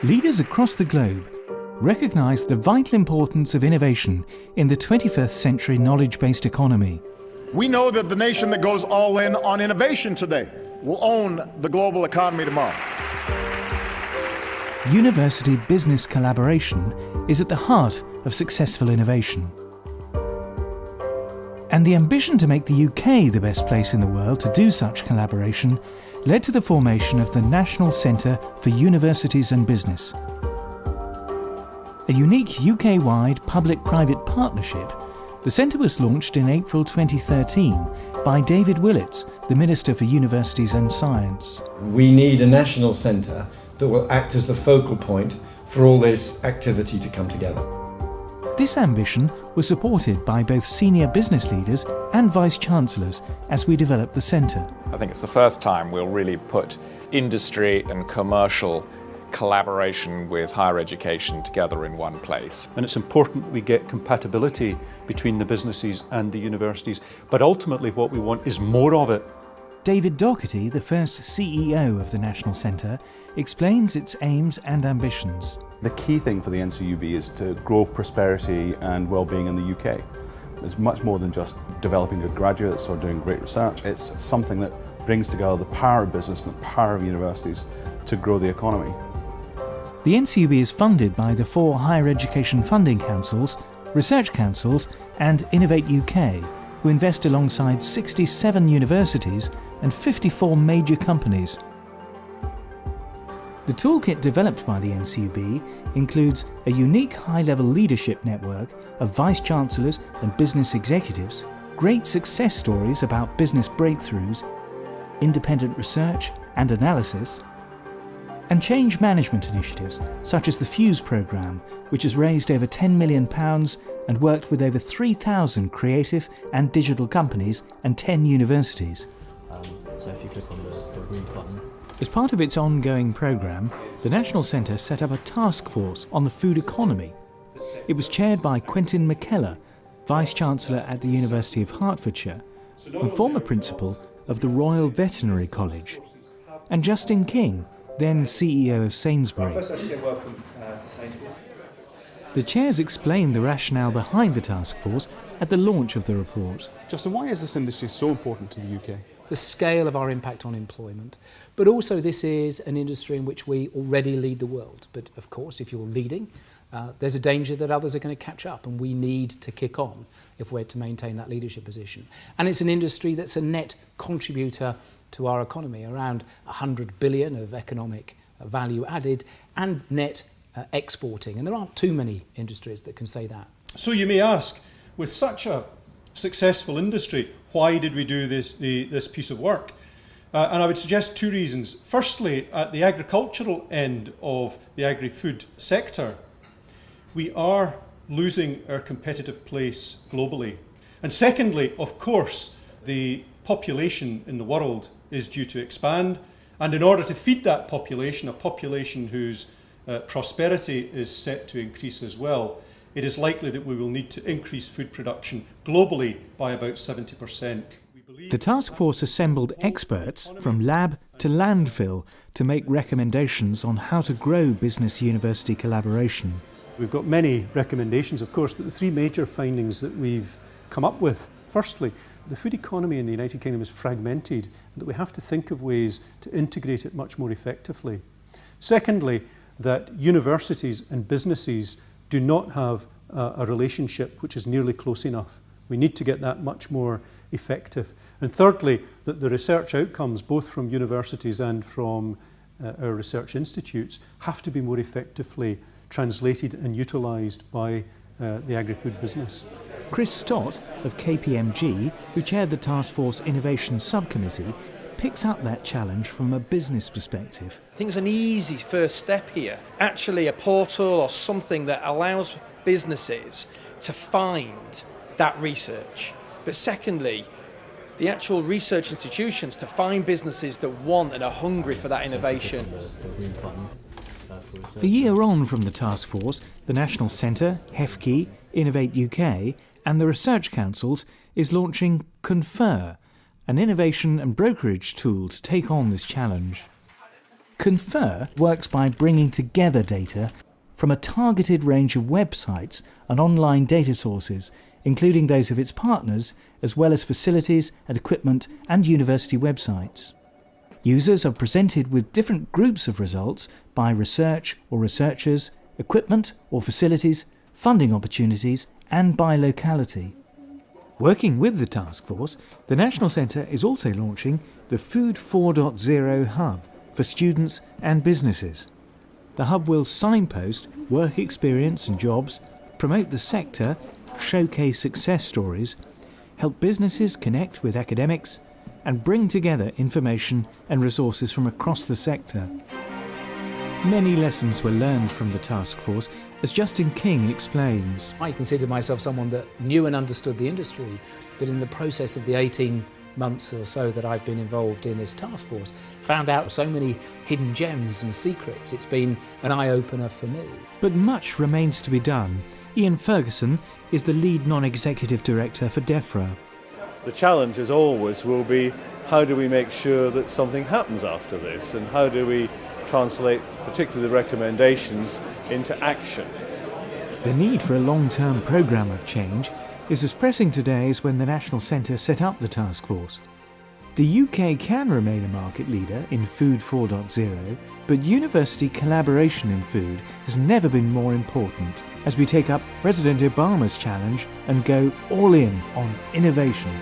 Leaders across the globe recognise the vital importance of innovation in the 21st century knowledge-based economy. We know that the nation that goes all in on innovation today will own the global economy tomorrow. University business collaboration is at the heart of successful innovation. And the ambition to make the UK the best place in the world to do such collaboration led to the formation of the National Centre for Universities and Business. A unique UK-wide public-private partnership, the centre was launched in April 2013 by David Willetts, the Minister for Universities and Science. We need a national centre that will act as the focal point for all this activity to come together. This ambition was supported by both senior business leaders and vice-chancellors as we developed the centre. I think it's the first time we'll really put industry and commercial collaboration with higher education together in one place. And it's important we get compatibility between the businesses and the universities, but ultimately what we want is more of it. David Doherty, the first CEO of the National Centre, explains its aims and ambitions. The key thing for the NCUB is to grow prosperity and well-being in the UK. It's much more than just developing good graduates or doing great research. It's something that brings together the power of business and the power of universities to grow the economy. The NCUB is funded by the 4 higher education funding councils, research councils and Innovate UK, who invest alongside 67 universities and 54 major companies. The toolkit developed by the NCUB includes a unique high-level leadership network of vice-chancellors and business executives, great success stories about business breakthroughs, independent research and analysis, and change management initiatives such as the FUSE programme, which has raised over £10 million and worked with over 3,000 creative and digital companies and 10 universities. So if you click on the green button. As part of its ongoing programme, the National Centre set up a task force on the food economy. It was chaired by Quentin McKellar, Vice-Chancellor at the University of Hertfordshire and former Principal of the Royal Veterinary College, and Justin King, then CEO of Sainsbury's. Welcome to Sainsbury's. The chairs explained the rationale behind the task force at the launch of the report. Justin, why is this industry so important to the UK? The scale of our impact on employment, but also this is an industry in which we already lead the world. But of course, if you're leading, there's a danger that others are going to catch up, and we need to kick on if we're to maintain that leadership position. And it's an industry that's a net contributor to our economy, around 100 billion of economic value added and net exporting. And there aren't too many industries that can say that. So you may ask, with such a successful industry, why did we do this piece of work? And I would suggest 2 reasons. Firstly, at the agricultural end of the agri-food sector, we are losing our competitive place globally. And secondly, of course, the population in the world is due to expand. And in order to feed that population, a population whose prosperity is set to increase as well, it is likely that we will need to increase food production globally by about 70%. The task force assembled experts from lab to landfill to make recommendations on how to grow business-university collaboration. We've got many recommendations, of course, but the 3 major findings that we've come up with. Firstly, the food economy in the United Kingdom is fragmented, and that we have to think of ways to integrate it much more effectively. Secondly, that universities and businesses do not have a relationship which is nearly close enough. We need to get that much more effective. And thirdly, that the research outcomes, both from universities and from our research institutes, have to be more effectively translated and utilised by the agri-food business. Chris Stott of KPMG, who chaired the Task Force Innovation Subcommittee, picks up that challenge from a business perspective. I think it's an easy first step here. Actually a portal or something that allows businesses to find that research. But secondly, the actual research institutions to find businesses that want and are hungry for that innovation. A year on from the task force, the National Centre, HEFKI, Innovate UK and the research councils is launching Confer, an innovation and brokerage tool to take on this challenge. Confer works by bringing together data from a targeted range of websites and online data sources, including those of its partners, as well as facilities and equipment and university websites. Users are presented with different groups of results by research or researchers, equipment or facilities, funding opportunities, and by locality. Working with the task force, the National Centre is also launching the Food 4.0 Hub for students and businesses. The hub will signpost work experience and jobs, promote the sector, showcase success stories, help businesses connect with academics, and bring together information and resources from across the sector. Many lessons were learned from the task force, as Justin King explains. I consider myself someone that knew and understood the industry, but in the process of the 18 months or so that I've been involved in this task force, found out so many hidden gems and secrets. It's been an eye-opener for me. But much remains to be done. Ian Ferguson is the lead non-executive director for DEFRA. The challenge, as always, will be how do we make sure that something happens after this, and how do we translate particularly the recommendations into action. The need for a long-term programme of change is as pressing today as when the National Centre set up the task force. The UK can remain a market leader in Food 4.0, but university collaboration in food has never been more important as we take up President Obama's challenge and go all in on innovation.